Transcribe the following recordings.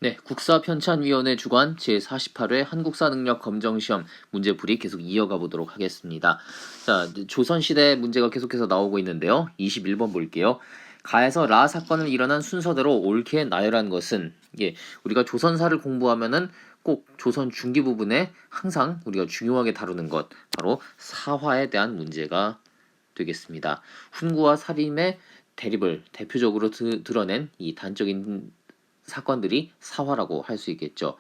네, 국사편찬위원회 주관 제48회 한국사능력검정시험 문제풀이 계속 이어가 보도록 하겠습니다. 자, 조선시대 문제가 계속해서 나오고 있는데요. 21번 볼게요. 가에서 라 사건을 일어난 순서대로 옳게 나열한 것은, 우리가 조선사를 공부하면은 꼭 조선 중기 부분에 항상 우리가 중요하게 다루는 것, 바로 사화에 대한 문제가 되겠습니다. 훈구와 살인의 대립을 대표적으로 드러낸 이 단적인 사건들이 사화라고 할 수 있겠죠.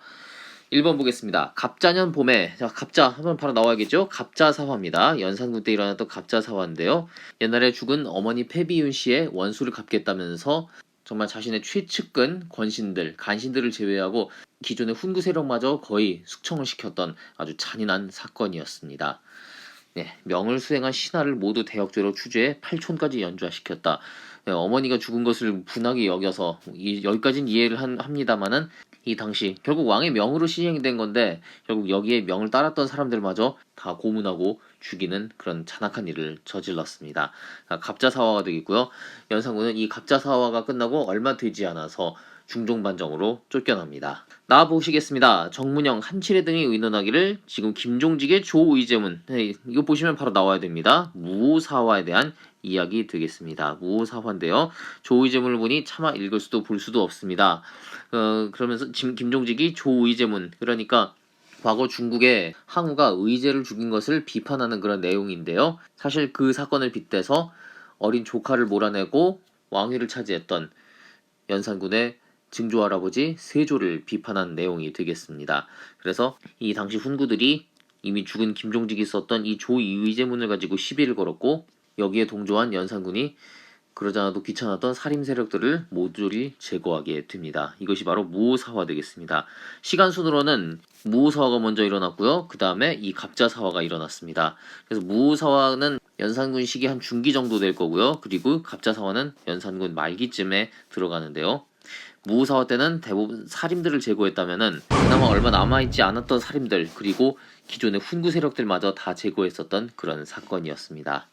1번 보겠습니다. 갑자년 봄에, 자, 갑자 한번 바로 나와야겠죠. 갑자사화입니다. 연산군 때 일어났던 갑자사화인데요. 옛날에 죽은 어머니 패비윤 씨의 원수를 갚겠다면서 정말 자신의 최측근 권신들, 간신들을 제외하고 기존의 훈구 세력마저 거의 숙청을 시켰던 아주 잔인한 사건이었습니다. 네, 명을 수행한 신하를 모두 대역죄로 추죄해 8촌까지 연좌시켰다. 네, 어머니가 죽은 것을 분하게 여겨서 여기까지는 이해를 합니다만은 이 당시 결국 왕의 명으로 시행된 건데 결국 여기에 명을 따랐던 사람들마저 다 고문하고 죽이는 그런 잔악한 일을 저질렀습니다. 갑자사화가 되겠고요. 연산군은 이 갑자사화가 끝나고 얼마 되지 않아서 중종반정으로 쫓겨납니다. 나와보시겠습니다. 정문영, 한칠회 등이 의논하기를 지금 김종직의 조의제문, 이거 보시면 바로 나와야 됩니다. 무사화에 대한 이야기 되겠습니다. 무사화인데요. 조의제문을 보니 차마 읽을 수도 볼 수도 없습니다. 그러면서 지금 김종직이 조의제문, 그러니까 과거 중국의 항우가 의제를 죽인 것을 비판하는 그런 내용인데요. 사실 그 사건을 빗대서 어린 조카를 몰아내고 왕위를 차지했던 연산군의 증조 할아버지 세조를 비판한 내용이 되겠습니다. 그래서 이 당시 훈구들이 이미 죽은 김종직이 썼던 이 조의제문을 가지고 시비를 걸었고 여기에 동조한 연산군이 그러지 않아도 귀찮았던 살림 세력들을 모조리 제거하게 됩니다. 이것이 바로 무사화 되겠습니다. 시간 순으로는 무사화가 먼저 일어났고요. 그 다음에 이 갑자사화가 일어났습니다. 그래서 무사화는 연산군 시기 한 중기 정도 될 거고요. 그리고 갑자사화는 연산군 말기쯤에 들어가는데요. 무사화 때는 대부분 살인들을 제거했다면은 그나마 얼마 남아있지 않았던 살인들 그리고 기존의 훈구 세력들마저 다 제거했었던 그런 사건이었습니다.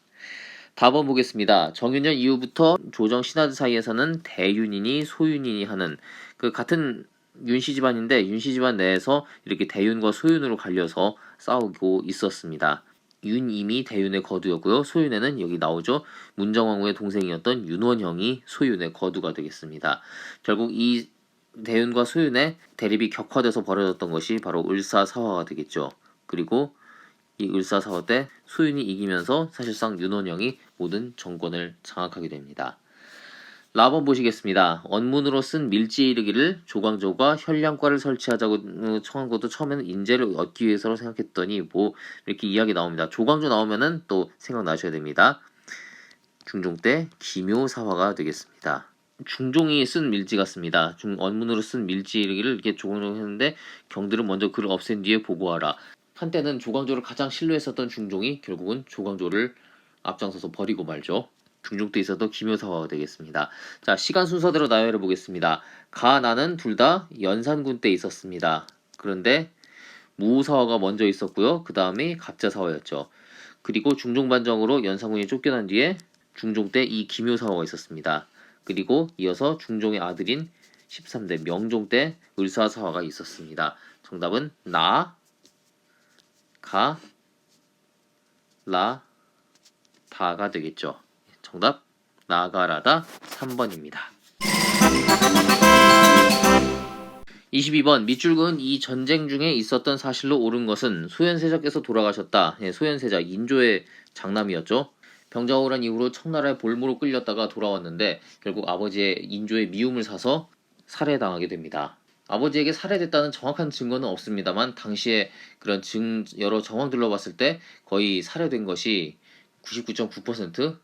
다음 보겠습니다. 정유년 이후부터 조정 신하들 사이에서는 대윤이니 소윤이니 하는 그 같은 윤씨 집안인데 윤씨 집안 내에서 이렇게 대윤과 소윤으로 갈려서 싸우고 있었습니다. 윤임이 대윤의 거두였고요. 소윤에는 여기 나오죠. 문정왕후의 동생이었던 윤원형이 소윤의 거두가 되겠습니다. 결국 이 대윤과 소윤의 대립이 격화돼서 벌어졌던 것이 바로 을사사화가 되겠죠. 그리고 이 을사사화 때 소윤이 이기면서 사실상 윤원형이 모든 정권을 장악하게 됩니다. 라번 보시겠습니다. 언문으로 쓴 밀지에 이르기를 조광조가 현량과를 설치하자고 청한 것도 처음에는 인재를 얻기 위해서로 생각했더니 뭐 이렇게 이야기 나옵니다. 조광조 나오면은 또 생각나셔야 됩니다. 중종 때 기묘사화가 되겠습니다. 중종이 쓴 밀지 같습니다. 언문으로 쓴 밀지에 이르기를 이렇게 조광조가 했는데 경들은 먼저 그를 없앤 뒤에 보고하라. 한때는 조광조를 가장 신뢰했었던 중종이 결국은 조광조를 앞장서서 버리고 말죠. 중종 때 있어도 기묘사화가 되겠습니다. 자, 시간 순서대로 나열해 보겠습니다. 가, 나는 둘 다 연산군 때 있었습니다. 그런데 무사화가 먼저 있었고요. 그 다음에 갑자사화였죠. 그리고 중종반정으로 연산군이 쫓겨난 뒤에 중종 때 이 기묘사화가 있었습니다. 그리고 이어서 중종의 아들인 13대 명종 때 을사사화가 있었습니다. 정답은 나, 가, 라, 다가 되겠죠. 정답 나가라다 3번입니다. 22번 밑줄은 이 전쟁 중에 있었던 사실로 옳은 것은 소현세자께서 돌아가셨다. 소현세자 인조의 장남이었죠. 병자호란 이후로 청나라의 볼모로 끌렸다가 돌아왔는데 결국 아버지의 인조의 미움을 사서 살해당하게 됩니다. 아버지에게 살해됐다는 정확한 증거는 없습니다만 당시에 그런 여러 정황들로 봤을 때 거의 살해된 것이 99.9%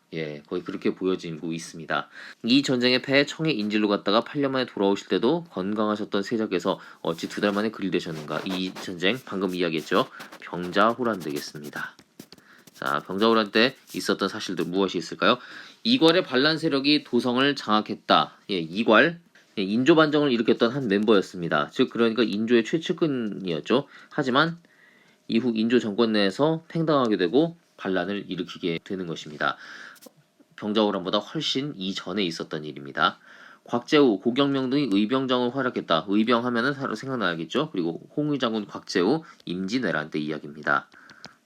거의 그렇게 보여지고 있습니다. 이 전쟁의 패해 청해 인질로 갔다가 8년 만에 돌아오실 때도 건강하셨던 세자께서 어찌 2달 만에 그리 되셨는가. 이 전쟁 방금 이야기했죠. 병자호란 되겠습니다. 자, 병자호란 때 있었던 사실들 무엇이 있을까요? 이괄의 반란 세력이 도성을 장악했다. 이괄 인조 반정을 일으켰던 한 멤버였습니다. 즉 그러니까 인조의 최측근이었죠. 하지만 이후 인조 정권 내에서 팽당하게 되고 반란을 일으키게 되는 것입니다. 병자호란보다 훨씬 이전에 있었던 일입니다. 곽재우, 고경명 등이 의병장으로 활약했다. 의병 하면은 바로 생각나야겠죠. 그리고 홍의장군 곽재우, 임진왜란 때 이야기입니다.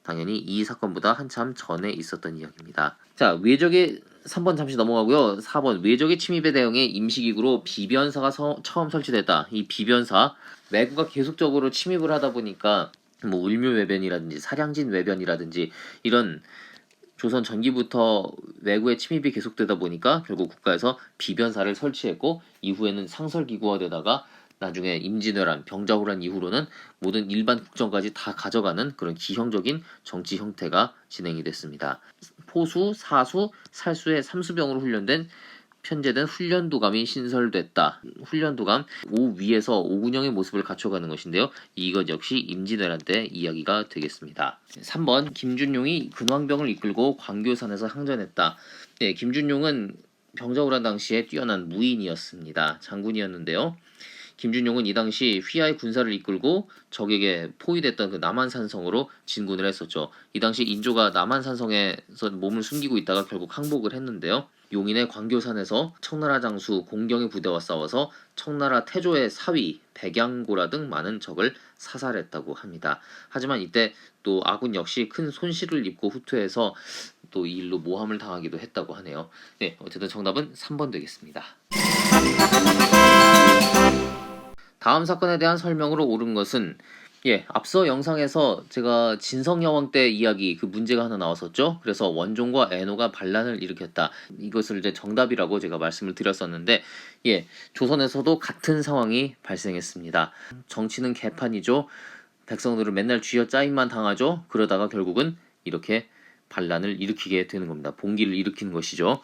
당연히 이 사건보다 한참 전에 있었던 이야기입니다. 자, 외적의 3번 잠시 넘어가고요. 4번 외적의 침입에 대응해 임시기구로 비변사가 처음 설치됐다. 이 비변사 외구가 계속적으로 침입을 하다 보니까 뭐 울묘외변이라든지 사량진외변이라든지 이런 조선 전기부터 외구의 침입이 계속되다 보니까 결국 국가에서 비변사를 설치했고 이후에는 상설기구화되다가 나중에 임진왜란, 병자호란 이후로는 모든 일반 국정까지 다 가져가는 그런 기형적인 정치 형태가 진행이 됐습니다. 포수, 사수, 살수의 삼수병으로 훈련된 편제된 훈련도감이 신설됐다. 훈련도감 5위에서 5군형의 모습을 갖춰가는 것인데요. 이것 역시 임진왜란 때 이야기가 되겠습니다. 3번 김준용이 근황병을 이끌고 광교산에서 항전했다. 네, 김준용은 병자호란 당시에 뛰어난 무인이었습니다. 장군이었는데요. 김준용은 이 당시 휘하의 군사를 이끌고 적에게 포위됐던 그 남한산성으로 진군을 했었죠. 이 당시 인조가 남한산성에서 몸을 숨기고 있다가 결국 항복을 했는데요. 용인의 광교산에서 청나라 장수 공경의 부대와 싸워서 청나라 태조의 사위 백양고라 등 많은 적을 사살했다고 합니다. 하지만 이때 또 아군 역시 큰 손실을 입고 후퇴해서 또 이 일로 모함을 당하기도 했다고 하네요. 네, 어쨌든 정답은 3번 되겠습니다. 다음 사건에 대한 설명으로 옳은 것은 앞서 영상에서 제가 진성여왕 때 이야기 그 문제가 하나 나왔었죠. 그래서 원종과 애노가 반란을 일으켰다. 이것을 이제 정답이라고 제가 말씀을 드렸었는데 조선에서도 같은 상황이 발생했습니다. 정치는 개판이죠. 백성들은 맨날 쥐어짜임만 당하죠. 그러다가 결국은 이렇게 반란을 일으키게 되는 겁니다. 봉기를 일으키는 것이죠.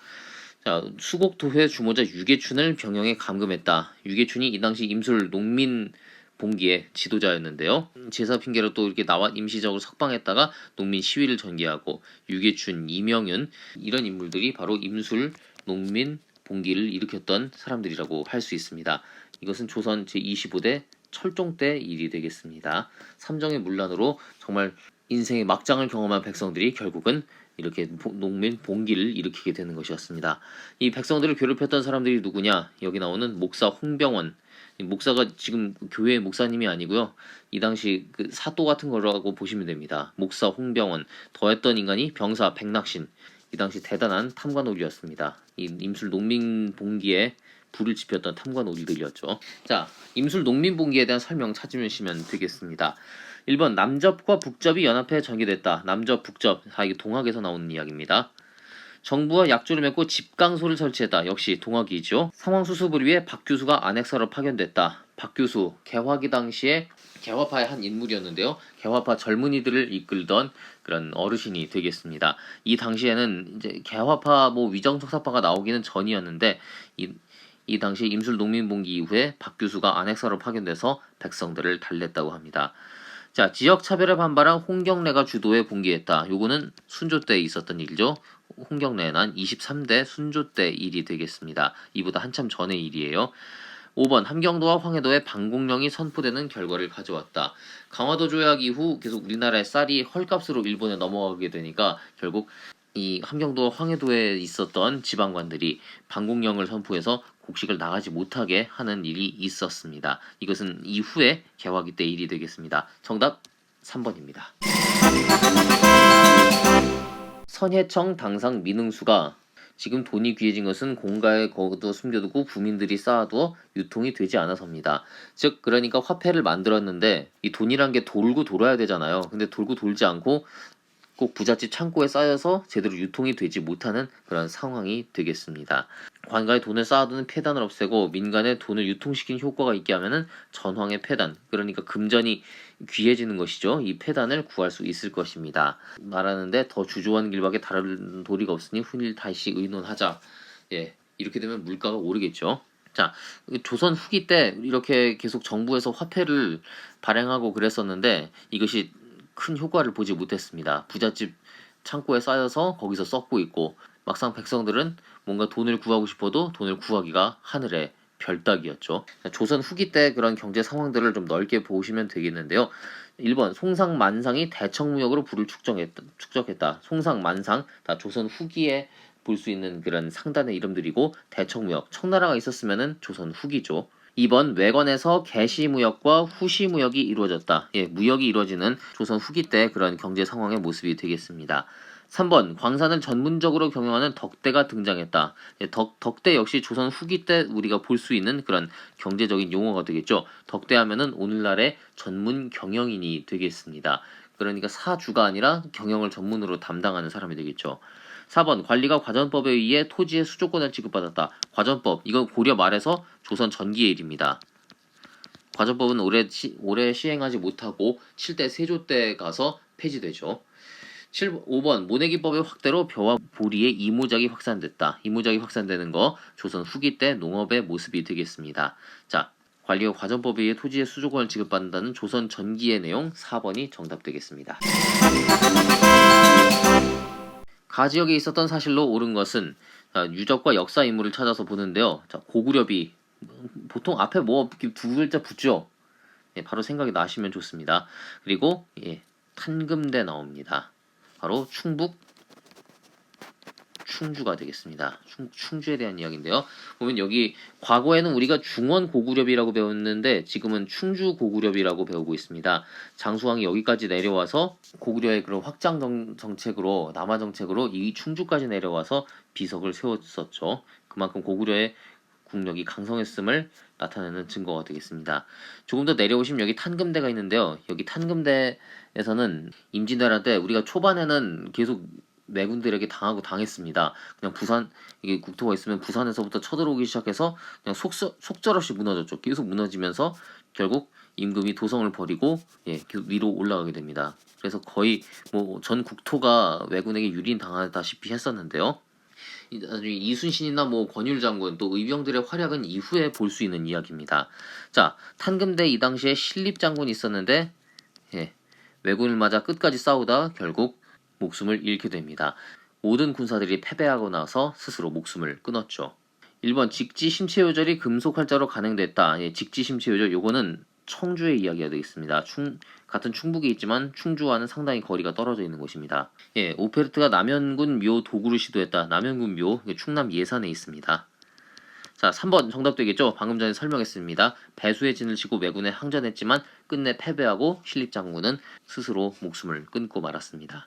자, 수곡도회 주모자 유계춘을 병영에 감금했다. 유계춘이 이 당시 임술 농민 봉기의 지도자였는데요. 제사 핑계로 또 이렇게 나와 임시적으로 석방했다가 농민 시위를 전개하고 유계춘, 이명윤 이런 인물들이 바로 임술 농민 봉기를 일으켰던 사람들이라고 할 수 있습니다. 이것은 조선 제25대 철종 때 일이 되겠습니다. 삼정의 문란으로 정말 인생의 막장을 경험한 백성들이 결국은 이렇게 농민 봉기를 일으키게 되는 것이었습니다. 이 백성들을 괴롭혔던 사람들이 누구냐? 여기 나오는 목사 홍병원. 이 목사가 지금 교회의 목사님이 아니고요. 이 당시 그 사또 같은 거라고 보시면 됩니다. 목사 홍병원. 더했던 인간이 병사 백낙신. 이 당시 대단한 탐관오리였습니다. 이 임술 농민 봉기에 불을 지폈던 탐관오리들이었죠. 자, 임술 농민 봉기에 대한 설명 찾으시면 되겠습니다. 1번 남접과 북접이 연합해 전개됐다. 남접, 북접. 이게 동학에서 나오는 이야기입니다. 정부와 약조를 맺고 집강소를 설치했다. 역시 동학이죠. 상황 수습을 위해 박 교수가 안핵사로 파견됐다. 박 교수, 개화기 당시에 개화파의 한 인물이었는데요. 개화파 젊은이들을 이끌던 그런 어르신이 되겠습니다. 이 당시에는 이제 개화파 위정척사파가 나오기는 전이었는데 이 당시 임술 농민봉기 이후에 박 교수가 안핵사로 파견돼서 백성들을 달랬다고 합니다. 자, 지역 차별에 반발한 홍경래가 주도해 봉기했다. 요거는 순조 때 있었던 일이죠. 홍경래는 23대 순조 때 일이 되겠습니다. 이보다 한참 전의 일이에요. 5번 함경도와 황해도에 방공령이 선포되는 결과를 가져왔다. 강화도 조약 이후 계속 우리나라의 쌀이 헐값으로 일본에 넘어가게 되니까 결국 이 함경도와 황해도에 있었던 지방관들이 방공령을 선포해서 곡식을 나가지 못하게 하는 일이 있었습니다. 이것은 이후에 개화기 때 일이 되겠습니다. 정답 3번입니다. 선해청 당상 민흥수가 지금 돈이 귀해진 것은 공가에 거둬 숨겨두고 부민들이 쌓아두어 유통이 되지 않아서입니다. 즉 그러니까 화폐를 만들었는데 이 돈이란 게 돌고 돌아야 되잖아요. 근데 돌고 돌지 않고 꼭 부잣집 창고에 쌓여서 제대로 유통이 되지 못하는 그런 상황이 되겠습니다. 관가에 돈을 쌓아두는 폐단을 없애고 민간에 돈을 유통시키는 효과가 있게 하면은 전황의 폐단, 그러니까 금전이 귀해지는 것이죠. 이 폐단을 구할 수 있을 것입니다. 말하는데 더 주저한 길밖에 다른 도리가 없으니 훈일 다시 의논하자. 이렇게 되면 물가가 오르겠죠. 자, 조선 후기 때 이렇게 계속 정부에서 화폐를 발행하고 그랬었는데 이것이 큰 효과를 보지 못했습니다. 부잣집 창고에 쌓여서 거기서 썩고 있고 막상 백성들은 뭔가 돈을 구하고 싶어도 돈을 구하기가 하늘의 별따기였죠. 조선 후기 때 그런 경제 상황들을 좀 넓게 보시면 되겠는데요. 1번 송상만상이 대청무역으로 부를 축적했다. 송상만상 다 조선 후기에 볼 수 있는 그런 상단의 이름들이고 대청무역, 청나라가 있었으면은 조선 후기죠. 2번 외건에서 개시무역과 후시무역이 이루어졌다. 예, 무역이 이루어지는 조선 후기 때 그런 경제 상황의 모습이 되겠습니다. 3번 광산을 전문적으로 경영하는 덕대가 등장했다. 예, 덕대 역시 조선 후기 때 우리가 볼 수 있는 그런 경제적인 용어가 되겠죠. 덕대하면은 오늘날의 전문 경영인이 되겠습니다. 그러니까 사주가 아니라 경영을 전문으로 담당하는 사람이 되겠죠. 4번 관리가 과전법에 의해 토지의 수조권을 지급받았다. 과전법 이건 고려 말에서 조선 전기의 일입니다. 과전법은 오래 시행하지 못하고 7대 세조 때 가서 폐지되죠. 5번 모내기법의 확대로 벼와 보리의 이모작이 확산됐다. 이모작이 확산되는 거 조선 후기 때 농업의 모습이 되겠습니다. 자, 관리가 과전법에 의해 토지의 수조권을 지급받는다는 조선 전기의 내용 4번이 정답되겠습니다. 가지역에 있었던 사실로 옳은 것은 유적과 역사 인물을 찾아서 보는데요. 자, 고구려비 보통 앞에 뭐 두 글자 붙죠. 예, 바로 생각이 나시면 좋습니다. 그리고 예, 탄금대 나옵니다. 바로 충주가 되겠습니다. 충주에 대한 이야기인데요. 보면 여기 과거에는 우리가 중원 고구려비라고 배웠는데 지금은 충주 고구려비라고 배우고 있습니다. 장수왕이 여기까지 내려와서 고구려의 그런 확장 정책으로 남하 정책으로 이 충주까지 내려와서 비석을 세웠었죠. 그만큼 고구려의 국력이 강성했음을 나타내는 증거가 되겠습니다. 조금 더 내려오시면 여기 탄금대가 있는데요. 여기 탄금대에서는 임진왜란 때 우리가 초반에는 계속 왜군들에게 당했습니다. 그냥 부산 이게 국토가 있으면 부산에서부터 쳐들어오기 시작해서 그냥 속절없이 무너졌죠. 계속 무너지면서 결국 임금이 도성을 버리고 예, 계속 위로 올라가게 됩니다. 그래서 거의 뭐 전 국토가 왜군에게 유린당하다시피 했었는데요. 나중에 이순신이나 뭐 권율 장군 또 의병들의 활약은 이후에 볼 수 있는 이야기입니다. 자, 탄금대 이 당시에 신립 장군이 있었는데 예, 왜군을 맞아 끝까지 싸우다 결국 목숨을 잃게 됩니다. 모든 군사들이 패배하고 나서 스스로 목숨을 끊었죠. 1번 직지심체요절이 금속활자로 간행됐다. 예, 직지심체요절 요거는 청주의 이야기가 되겠습니다. 같은 충북에 있지만 충주와는 상당히 거리가 떨어져 있는 곳입니다. 예, 오페르트가 남현군 묘 도구를 시도했다. 남현군 묘 충남 예산에 있습니다. 자, 3번 정답 되겠죠? 방금 전에 설명했습니다. 배수의 진을 치고 왜군에 항전했지만 끝내 패배하고 신립장군은 스스로 목숨을 끊고 말았습니다.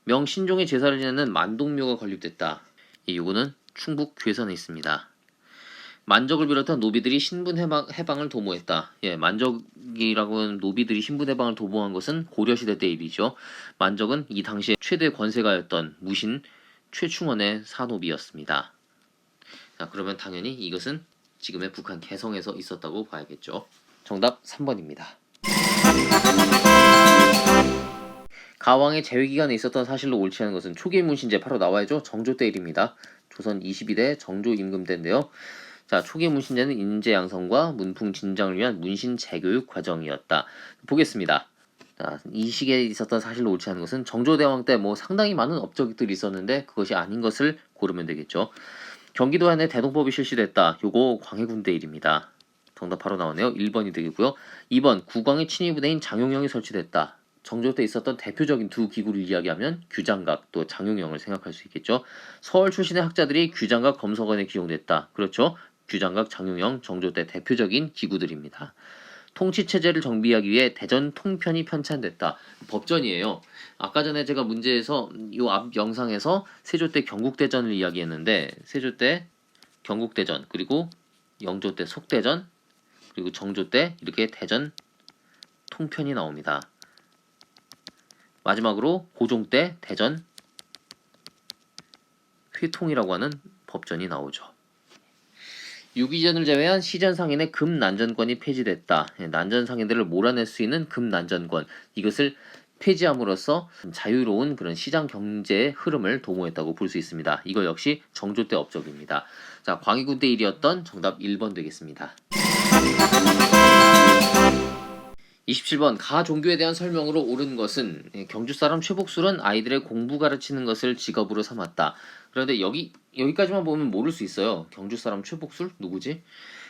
명신종의 제사를 지내는 만동묘가 건립됐다. 요거는 충북 괴산에 있습니다. 만적을 비롯한 노비들이 신분 해방을 도모했다. 예, 만적이라고 하는 노비들이 신분 해방을 도모한 것은 고려시대 때 일이죠. 만적은 이 당시에 최대 권세가였던 무신 최충원의 사노비였습니다. 자, 그러면 당연히 이것은 지금의 북한 개성에서 있었다고 봐야겠죠. 정답 3번입니다. 가왕의 재위기간에 있었던 사실로 옳지 않은 것은 초기 문신제 바로 나와야죠. 정조 때 일입니다. 조선 22대 정조 임금 때인데요. 자, 초기 문신제는 인재양성과 문풍 진장을 위한 문신 재교육 과정이었다. 보겠습니다. 자, 이 시기에 있었던 사실로 옳지 않은 것은 정조대왕 때 뭐 상당히 많은 업적들이 있었는데 그것이 아닌 것을 고르면 되겠죠. 경기도 안에 대동법이 실시됐다. 요거 광해군대 일입니다. 정답 바로 나오네요. 1번이 되겠고요. 2번 국왕의 친위부대인 장용영이 설치됐다. 정조 때 있었던 대표적인 두 기구를 이야기하면 규장각 또 장용영을 생각할 수 있겠죠. 서울 출신의 학자들이 규장각 검서관에 기용됐다. 그렇죠. 규장각 장용영 정조 때 대표적인 기구들입니다. 통치체제를 정비하기 위해 대전 통편이 편찬됐다. 법전이에요. 아까 전에 제가 문제에서 이 앞 영상에서 세조 때 경국대전을 이야기했는데 세조 때 경국대전 그리고 영조 때 속대전 그리고 정조 때 이렇게 대전 통편이 나옵니다. 마지막으로 고종 때 대전 회통이라고 하는 법전이 나오죠. 유기전을 제외한 시전상인의 금난전권이 폐지됐다. 난전상인들을 몰아낼 수 있는 금난전권 이것을 폐지함으로써 자유로운 그런 시장 경제의 흐름을 도모했다고 볼 수 있습니다. 이거 역시 정조 때 업적입니다. 자, 광해군 때 일이었던 정답 1번 되겠습니다. 27번 가종교에 대한 설명으로 옳은 것은 경주 사람 최복술은 아이들의 공부 가르치는 것을 직업으로 삼았다. 그런데 여기까지만 보면 모를 수 있어요. 경주 사람 최복술 누구지?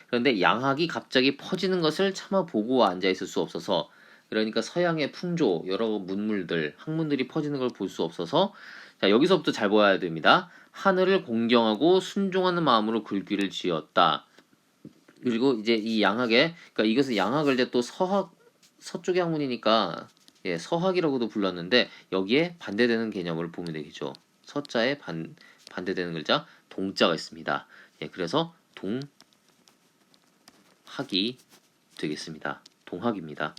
그런데 양학이 갑자기 퍼지는 것을 차마 보고 앉아 있을 수 없어서 그러니까 서양의 풍조 여러 문물들 학문들이 퍼지는 걸 볼 수 없어서 자, 여기서부터 잘 보아야 됩니다. 하늘을 공경하고 순종하는 마음으로 글귀를 지었다. 그리고 이제 이 양학에, 그러니까 이것은 양학을 이제 또 서학, 서쪽의 학문이니까 예, 서학이라고도 불렀는데 여기에 반대되는 개념을 보면 되겠죠. 서자에 반대되는 글자 동자가 있습니다. 예, 그래서 동학이 되겠습니다. 동학입니다.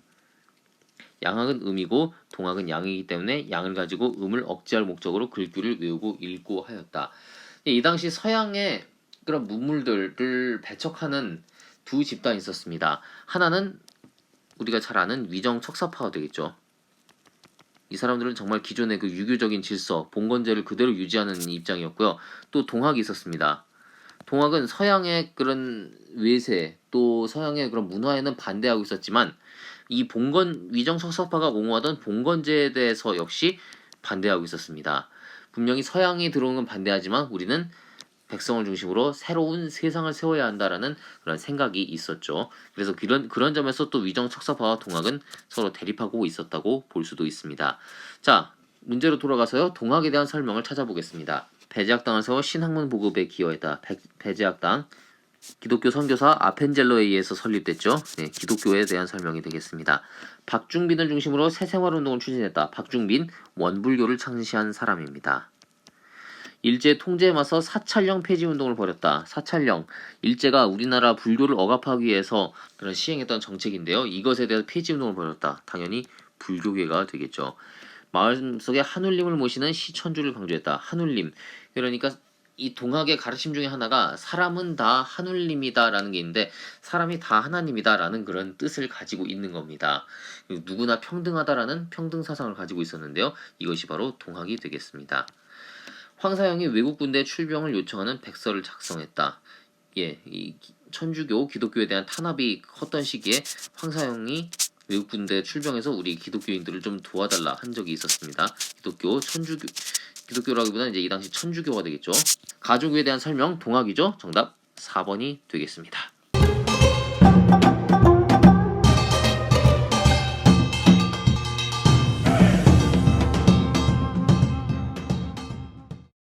양학은 음이고 동학은 양이기 때문에 양을 가지고 음을 억제할 목적으로 글귀를 외우고 읽고 하였다. 이 당시 서양의 그런 문물들을 배척하는 두 집단이 있었습니다. 하나는 우리가 잘 아는 위정 척사파가 되겠죠. 이 사람들은 정말 기존의 그 유교적인 질서, 봉건제를 그대로 유지하는 입장이었고요. 또 동학이 있었습니다. 동학은 서양의 그런 외세, 또 서양의 그런 문화에는 반대하고 있었지만 이 봉건 위정 척사파가 옹호하던 봉건제에 대해서 역시 반대하고 있었습니다. 분명히 서양이 들어오는 건 반대하지만 우리는 백성을 중심으로 새로운 세상을 세워야 한다라는 그런 생각이 있었죠. 그래서 그런 점에서 또 위정 척사파와 동학은 서로 대립하고 있었다고 볼 수도 있습니다. 자, 문제로 돌아가서요. 동학에 대한 설명을 찾아보겠습니다. 배제학당을 세워 신학문 보급에 기여했다. 배제학당 기독교 선교사 아펜젤러에 의해서 설립됐죠. 네, 기독교에 대한 설명이 되겠습니다. 박중빈을 중심으로 새생활운동을 추진했다. 박중빈 원불교를 창시한 사람입니다. 일제 통제에 맞서 사찰령 폐지 운동을 벌였다. 사찰령, 일제가 우리나라 불교를 억압하기 위해서 그런 시행했던 정책인데요. 이것에 대해서 폐지 운동을 벌였다. 당연히 불교계가 되겠죠. 마음속에 하눌림을 모시는 시천주를 강조했다. 하눌림, 그러니까 이 동학의 가르침 중에 하나가 사람은 다 하눌림이다라는 게 있는데 사람이 다 하나님이다라는 그런 뜻을 가지고 있는 겁니다. 누구나 평등하다라는 평등 사상을 가지고 있었는데요. 이것이 바로 동학이 되겠습니다. 황사영이 외국 군대 출병을 요청하는 백서를 작성했다. 예, 이 천주교, 기독교에 대한 탄압이 컸던 시기에 황사영이 외국 군대 출병해서 우리 기독교인들을 좀 도와달라 한 적이 있었습니다. 기독교라기보다는 이제 이 당시 천주교가 되겠죠. 가족에 대한 설명 동학이죠. 정답 4번이 되겠습니다.